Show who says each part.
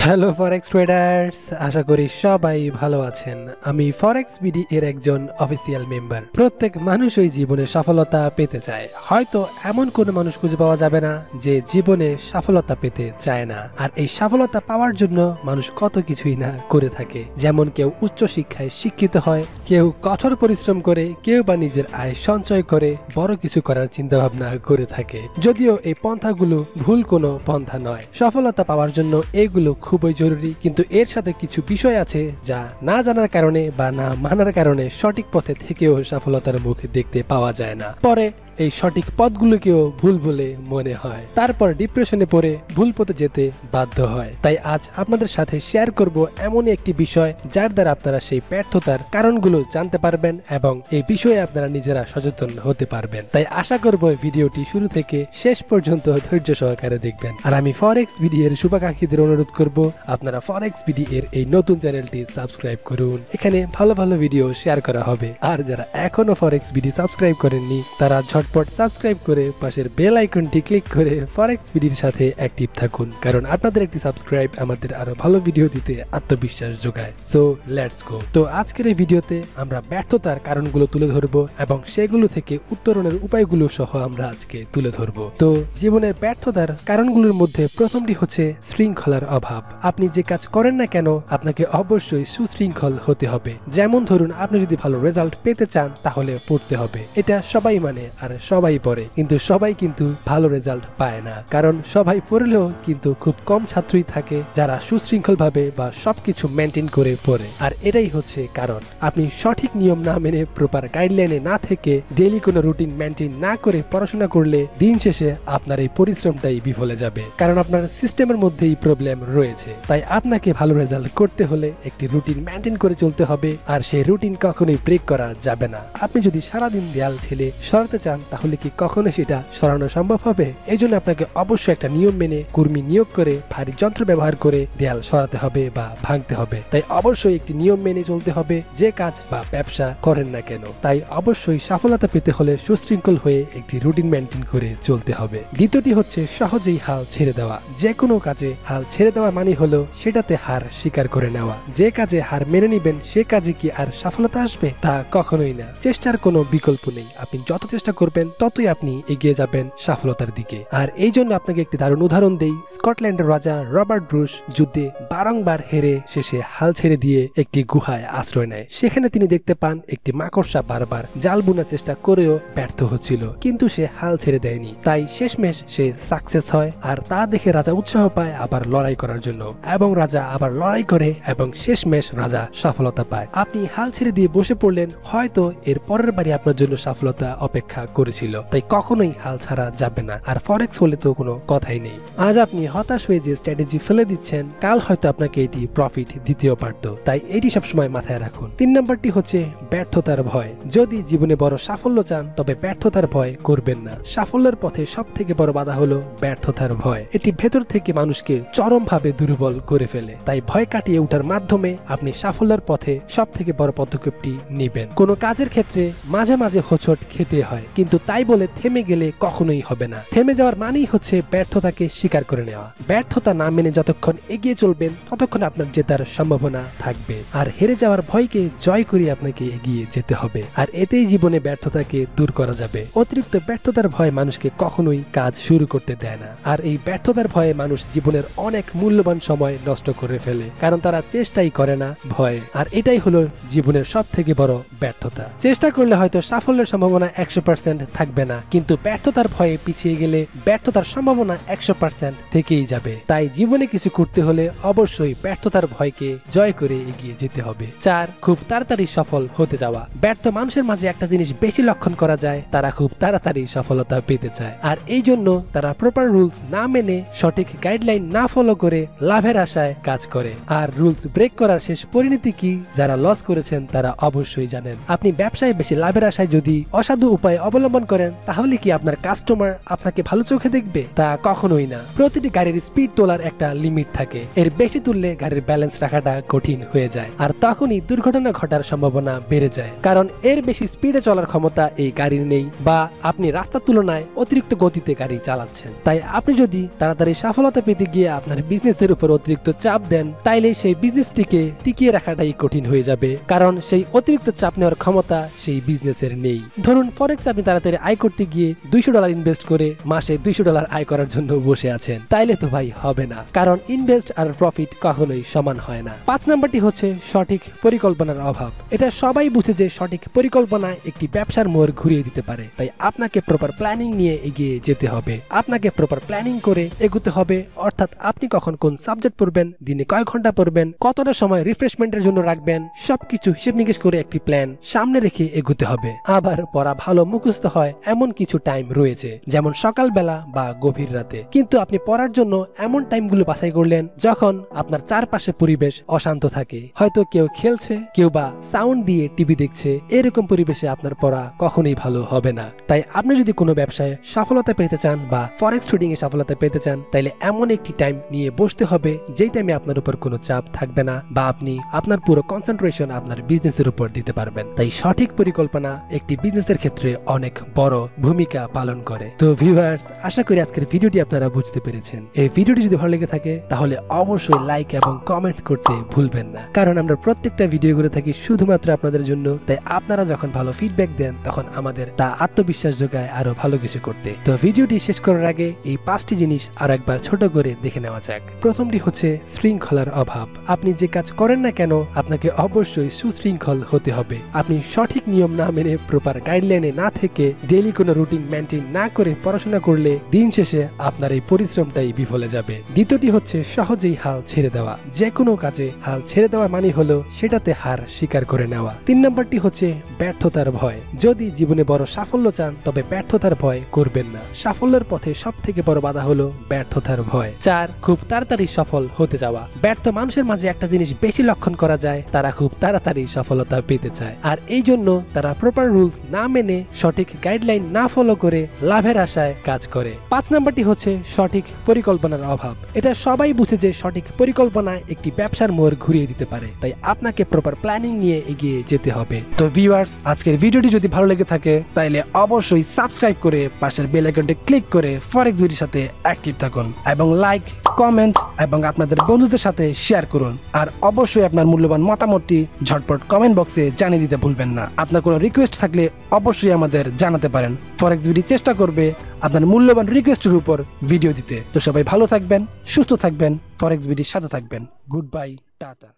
Speaker 1: Hello ফরেক্স traders, আশা করি সবাই ভালো আছেন। আমি ফরেক্স বিডি এর একজন অফিসিয়াল মেম্বার। প্রত্যেক মানুষই জীবনে সফলতা পেতে চায়। হয়তো এমন কোনো মানুষ খুঁজে পাওয়া যাবে না যে জীবনে সফলতা পেতে চায় না। আর এই সফলতা পাওয়ার জন্য মানুষ কত কিছুই না করে থাকে। যেমন কেউ উচ্চ শিক্ষায় শিক্ষিত হয়, কেউ কঠোর পরিশ্রম করে, কেউ বা নিজের আয় সঞ্চয় করে বড় কিছু করার চিন্তা ভাবনা করে থাকে। যদিও এই পন্থাগুলো ভুল কোনো পন্থা নয়। সফলতা পাওয়ার জন্য এইগুলো খুবই জরুরি, কিন্তু এর সাথে কিছু বিষয় আছে যা না জানার কারণে বা না মানার কারণে সঠিক পথে থেকেও সফলতার মুখ দেখতে পাওয়া যায় না। পরে এই সঠিক পথগুলোকেও ভুল বলে মনে হয়, তারপর ডিপ্রেশনে পড়ে ভুল পথে যেতে বাধ্য হয়। তাই আজ আপনাদের সাথে শেয়ার করব এমনই একটি বিষয় যার দ্বারা আপনারা সেই ব্যর্থতার কারণগুলো জানতে পারবেন এবং এই বিষয়ে আপনারা নিজেরা সচেতন হতে পারবেন। তাই আশা করব ভিডিওটি শুরু থেকে শেষ পর্যন্ত ধৈর্য সহকারে দেখবেন। আর আমি ফরেক্স বিডি এর শুভাকাঙ্ক্ষীদের অনুরোধ করব আপনারা ফরেক্স বিডি এর এই নতুন চ্যানেলটি সাবস্ক্রাইব করুন। এখানে ভালো ভালো ভিডিও শেয়ার করা হবে। আর যারা এখনো ফরেক্স বিডি সাবস্ক্রাইব করেননি তারা ঝটপট সাবস্ক্রাইব করে পাশের বেল আইকনটি ক্লিক করে ফরেক্স বিডির সাথে অ্যাক্টিভ থাকুন, কারণ আপনাদের একটি সাবস্ক্রাইব আমাদের আরো ভালো ভিডিও দিতে আত্মবিশ্বাস যোগায়। So let's go. তো আজকের এই ভিডিওতে আমরা ব্যর্থতার কারণগুলো তুলে ধরবো এবং সেগুলো থেকে উত্তরণের উপায়গুলো সহ আমরা আজকে তুলে ধরবো। তো জীবনের ব্যর্থতার কারণগুলোর মধ্যে প্রথমটি হচ্ছে শৃঙ্খলার অভাব। আপনি যে কাজ করেন না কেন আপনাকে অবশ্যই সুশৃঙ্খল হতে হবে। যেমন ধরুন, আপনি যদি ভালো রেজাল্ট পেতে চান তাহলে পড়তে হবে। এটা সবাই মানে আর সবাই পড়ে, কিন্তু সবাই কিন্তু ভালো রেজাল্ট পায় না, কারণ সবাই পড়লেও কিন্তু খুব কম ছাত্রই থাকে যারা সুশৃঙ্খল ভাবে বা সবকিছু মেনটেন করে পড়ে। আর এটাই হচ্ছে কারণ। আপনি সঠিক নিয়ম না মেনে, প্রপার গাইডলাইনে না থেকে, ডেইলি কোনো রুটিন মেনটেন না করে পড়াশোনা করলে দিন শেষে আপনার এই পরিশ্রমটাই বিফলে যাবে, কারণ আপনার সিস্টেমের মধ্যেই প্রবলেম রয়েছে। তাই আপনাকে ভালো রেজাল্ট করতে হলে একটি রুটিন মেনটেন করে চলতে হবে, আর সেই রুটিন কখনোই ব্রেক করা যাবে না। আপনি যদি সারাদিন দেয়াল ঠেলে সরাতে চান তাহলে কি কখনো সেটা সরানো সম্ভব হবে? এই জন্য আপনাকে অবশ্যই একটা নিয়ম মেনে কর্মী নিয়োগ করে ভারী যন্ত্র ব্যবহার করে দেয়াল সরাতে হবে বা ভাঙতে হবে। তাই অবশ্যই একটি নিয়ম মেনে চলতে হবে যে কাজ বা ব্যবসা করেন না কেন। তাই অবশ্যই সফলতা পেতে হলে সুশৃঙ্খল হয়ে একটি রুটিন মেনটেন করে চলতে হবে। দ্বিতীয়টি হচ্ছে সহজেই হাল ছেড়ে দেওয়া। যে কোনো কাজে হাল ছেড়ে দেওয়া মানে হলো সেটাতে হার স্বীকার করে নেওয়া। যে কাজে হার মেনে নিবেন সে কাজে কি আর সফলতা আসবে? তা কখনোই না। চেষ্টার কোনো বিকল্প নেই। আপনি যত চেষ্টা করবেন ততই আপনি এগিয়ে যাবেন সফলতার দিকে। আর এই জন্য আপনাকে একটি দারুণ উদাহরণ দেই। স্কটল্যান্ডের রাজা রবার্ট ব্রুস যুদ্ধে বারংবার হেরে শেষে হাল ছেড়ে দিয়ে একটি গুহায় আশ্রয় নেয়। সেখানে তিনি দেখতে পান একটি মাকড়সা বারবার জাল বোনার চেষ্টা করেও ব্যর্থ হচ্ছিল, কিন্তু সে হাল ছেড়ে দেয়নি। তাই শেষমেশ সে সাকসেস হয়। আর তা দেখে রাজা উৎসাহ পায় আবার লড়াই করার জন্য, এবং রাজা আবার লড়াই করে এবং শেষমেশ রাজা সফলতা পায়। আপনি হাল ছেড়ে দিয়ে বসে পড়লেন, হয়তো এর পরের বারে আপনার জন্য সফলতা অপেক্ষা করেছিল। তাই কখনোই হাল ছাড়া যাবে না। আর ফরেক্স হলে তো কোনো কথাই নেই। আজ আপনি হতাশ হয়ে যে স্ট্র্যাটেজি ফেলে দিচ্ছেন, কাল হয়তো আপনাকে এটি প্রফিট দিতেও পারতো। তাই এটি সবসময় মাথায় রাখুন। 3 নম্বরটি হচ্ছে ব্যর্থতার ভয়। যদি জীবনে বড় সাফল্য চান তবে ব্যর্থতার ভয় করবেন না। সাফল্যের পথে সব থেকে বড় বাধা হলো ব্যর্থতার ভয়। এটি ভেতর থেকে মানুষকে চরমভাবে দুর্বল করে ফেলে। তাই ভয় কাটিয়ে ওঠার মাধ্যমে আপনি সাফল্যের পথে সব থেকে বড় পদক্ষেপটি নেবেন। কোনো কাজের ক্ষেত্রে মাঝে মাঝে হোঁচট খেতে হয়, কিন্তু তাই বলে থেমে গেলে কখনোই হবে না। থেমে যাওয়ার মানেই হচ্ছে ব্যর্থতাকে স্বীকার করে নেওয়া। ব্যর্থতা না মেনে যতক্ষণ এগিয়ে চলবেন ততক্ষণ আপনার জেতার সম্ভাবনা থাকবে। আর হেরে যাওয়ার ভয়কে জয় করে আপনাকে এগিয়ে যেতে হবে। আর এতেই জীবনে ব্যর্থতাকে দূর করা যাবে। অতিরিক্ত ব্যর্থতার ভয় মানুষকে কখনোই কাজ শুরু করতে দেয় না। আর এই ব্যর্থতার ভয়ে মানুষ জীবনের অনেক মূল্যবান সময় নষ্ট করে ফেলে, কারণ তারা চেষ্টাই করে না ভয়ে। আর এটাই হলো জীবনের সব থেকে বড় ব্যর্থতা। চেষ্টা করলে হয়তো সাফল্যের সম্ভাবনা 100% থাকবে না, কিন্তু ব্যর্থতার ভয়ে পিছিয়ে গেলে ব্যর্থতার সম্ভাবনা 100% থেকেই যাবে। তাই জীবনে কিছু করতে হলে অবশ্যই ব্যর্থতার ভয়কে জয় করে এগিয়ে যেতে হবে। 4, খুব তাড়াতাড়ি সফল হতে যাওয়া। ব্যর্থ মানুষের মাঝে একটা জিনিস বেশি লক্ষণ করা যায়, তারা খুব তাড়াতাড়ি সফলতা পেতে চায়। আর এই জন্য তারা প্রপার রুলস না মেনে, সঠিক গাইডলাইন না ফলো করে লাভের আশায় কাজ করে। আর রুলস ব্রেক করার শেষ পরিণতি কি যারা লস করেছেন তারা অবশ্যই জানেন। আপনি ব্যবসায় বেশি লাভের আশায় যদি অসাধু উপায় অবলম্বন অবলম্বন করেন তাহলে কি আপনার কাস্টমার আপনাকে ভালো চোখে দেখবে? তা কখনোই না। প্রতিটি গাড়ির স্পিড তোলার একটা লিমিট থাকে, এর বেশি তুললে গাড়ির ব্যালেন্স রাখাটা কঠিন হয়ে যায়, আর তখনই দুর্ঘটনা ঘটার সম্ভাবনা বেড়ে যায়, কারণ এর বেশি স্পিডে চলার ক্ষমতা এই গাড়ির নেই, বা আপনি রাস্তার তুলনায় অতিরিক্ত গতিতে গাড়ি চালাচ্ছেন। তাই আপনি যদি তাড়াতাড়ি সফলতা পেতে গিয়ে আপনার বিজনেসের উপর অতিরিক্ত চাপ দেন, তাইলে সেই বিজনেসটিকে টিকিয়ে রাখাটাই কঠিন হয়ে যাবে, কারণ সেই অতিরিক্ত চাপ নেওয়ার ক্ষমতা সেই বিজনেসের নেই। ধরুন ফরেক্স আপনি তাড়াতাড়ি আয় করতে গিয়ে $200 ইনভেস্ট করে মাসে $200 আয় করার জন্য বসে আছেন, তাইলে তো ভাই হবে না, কারণ ইনভেস্ট আর প্রফিট কখনোই সমান হয় না। 5 নাম্বারটি হচ্ছে সঠিক পরিকল্পনার অভাব। এটা সবাই বুঝে যে সঠিক পরিকল্পনা একটি ব্যবসার মোড় ঘুরিয়ে দিতে পারে, তাই আপনাকে প্রপার প্ল্যানিং নিয়ে এগিয়ে যেতে হবে। আপনাকে প্রপার প্ল্যানিং করে এগোতে হবে, অর্থাৎ আপনি কখন কোন সাবজেক্ট পড়বেন, দিনে কয় ঘন্টা পড়বেন, কতটা সময় রিফ্রেশমেন্টের জন্য রাখবেন, সবকিছু হিসেব নিকেশ করে একটি প্ল্যান সামনে রেখে এগোতে হবে। আবার পড়া ভালো মুখস্থ হয় এমন কিছু টাইম রয়েছে, যেমন সকালবেলা বা গভীর রাতে, কিন্তু আপনি পড়ার জন্য এমন টাইমগুলো বাছাই করলেন যখন আপনার চারপাশে পরিবেশ অশান্ত থাকে, হয়তো কেউ খেলছে, কেউ বা সাউন্ড দিয়ে টিভি দেখছে, এরকম পরিবেশে আপনার পড়া কখনোই ভালো হবে না। তাই আপনি যদি কোনো ব্যবসায় সফলতা পেতে চান বা ফরেক্স ট্রেডিং এ সফলতা পেতে চান, তাইলে এমন একটি টাইম নিয়ে বসতে হবে যেই টাইমে আপনার উপর কোনো চাপ থাকবে না, বা আপনি আপনার পুরো কনসেন্ট্রেশন আপনার বিজনেসের উপর দিতে পারবেন। তাই সঠিক পরিকল্পনা একটি বিজনেসের ক্ষেত্রে অনেক বড় ভূমিকা পালন করে। তো ভিউয়ার্স, আশা করি আজকের ভিডিওটি আপনারা বুঝতে পেরেছেন। এই ভিডিওটি যদি ভালো লেগে থাকে তাহলে অবশ্যই লাইক এবং কমেন্ট করতে ভুলবেন না, কারণ আমরা প্রত্যেকটা ভিডিও করে থাকি শুধুমাত্র আপনাদের জন্য। তাই আপনারা যখন ভালো ফিডব্যাক দেন তখন আমাদের তা আত্মবিশ্বাস যোগায় আরো ভালো কিছু করতে। তো ভিডিওটি শেষ করার আগে এই 5টি জিনিস আর একবার ছোট করে দেখে নেওয়া যাক। প্রথমটি হচ্ছে শৃঙ্খলার অভাব। আপনি যে কাজ করেন না কেন আপনাকে অবশ্যই সুশৃঙ্খল হতে হবে। আপনি সঠিক নিয়ম না মেনে, প্রপার গাইডলাইনে না থেকে, ডেইলি কোনো রুটিন মেনটেন না করে পড়াশোনা করলে দিন শেষে আপনার এই পরিশ্রমটাই বিফলে যাবে। দ্বিতীয়টি হচ্ছে সহজেই হাল ছেড়ে দেওয়া। যে কোনো কাজে হাল ছেড়ে দেওয়া মানে হলো সেটাতে হার স্বীকার করে নেওয়া। 3 নম্বরটি হচ্ছে ব্যর্থতার ভয়। যদি জীবনে বড় সাফল্য চান তবে ব্যর্থতার ভয় করবেন না। সাফল্যের পথে সব থেকে বড় বাধা হলো ব্যর্থতার ভয়। 4, খুব তাড়াতাড়ি সফল হতে যাওয়া। ব্যর্থ মানুষের মাঝে একটা জিনিস বেশি লক্ষণ করা যায়, তারা খুব তাড়াতাড়ি সফলতা পেতে চায়, আর এই জন্য তারা প্রপার রুলস না মেনে, সঠিক গাইডলাইন না ফলো করে লাভের আশায় কাজ করে। 5 নম্বরটি হচ্ছে সঠিক পরিকল্পনার অভাব। এটা সবাই বুঝে যে সঠিক পরিকল্পনা একটি ব্যবসার মোড় ঘুরিয়ে দিতে পারে, তাই আপনাকে প্রপার প্ল্যানিং নিয়ে এগিয়ে যেতে হবে। তো ভিউয়ার্স, আজকের ভিডিওটি যদি ভালো লেগে থাকে তাহলে অবশ্যই সাবস্ক্রাইব করে পাশের বেল আইকনটি ক্লিক করে ফরেক্স ভিডিওর সাথে অ্যাক্টিভ থাকুন, এবং লাইক, কমেন্ট এবং আপনাদের বন্ধুদের সাথে শেয়ার করুন। আর অবশ্যই আপনার মূল্যবান মতামতটি ঝটপট কমেন্ট বক্সে জানিয়ে দিতে ভুলবেন না। আপনার কোনো রিকোয়েস্ট থাকলে অবশ্যই আমাদের জানাতে পারেন। ফরেক্স ভিডিও চেষ্টা করবে আপনার মূল্যবান রিকোয়েস্টের উপর ভিডিও দিতে। তো সবাই ভালো থাকবেন, সুস্থ থাকবেন, ফরেক্স ভিডিওর সাথে থাকবেন। Good bye, tata.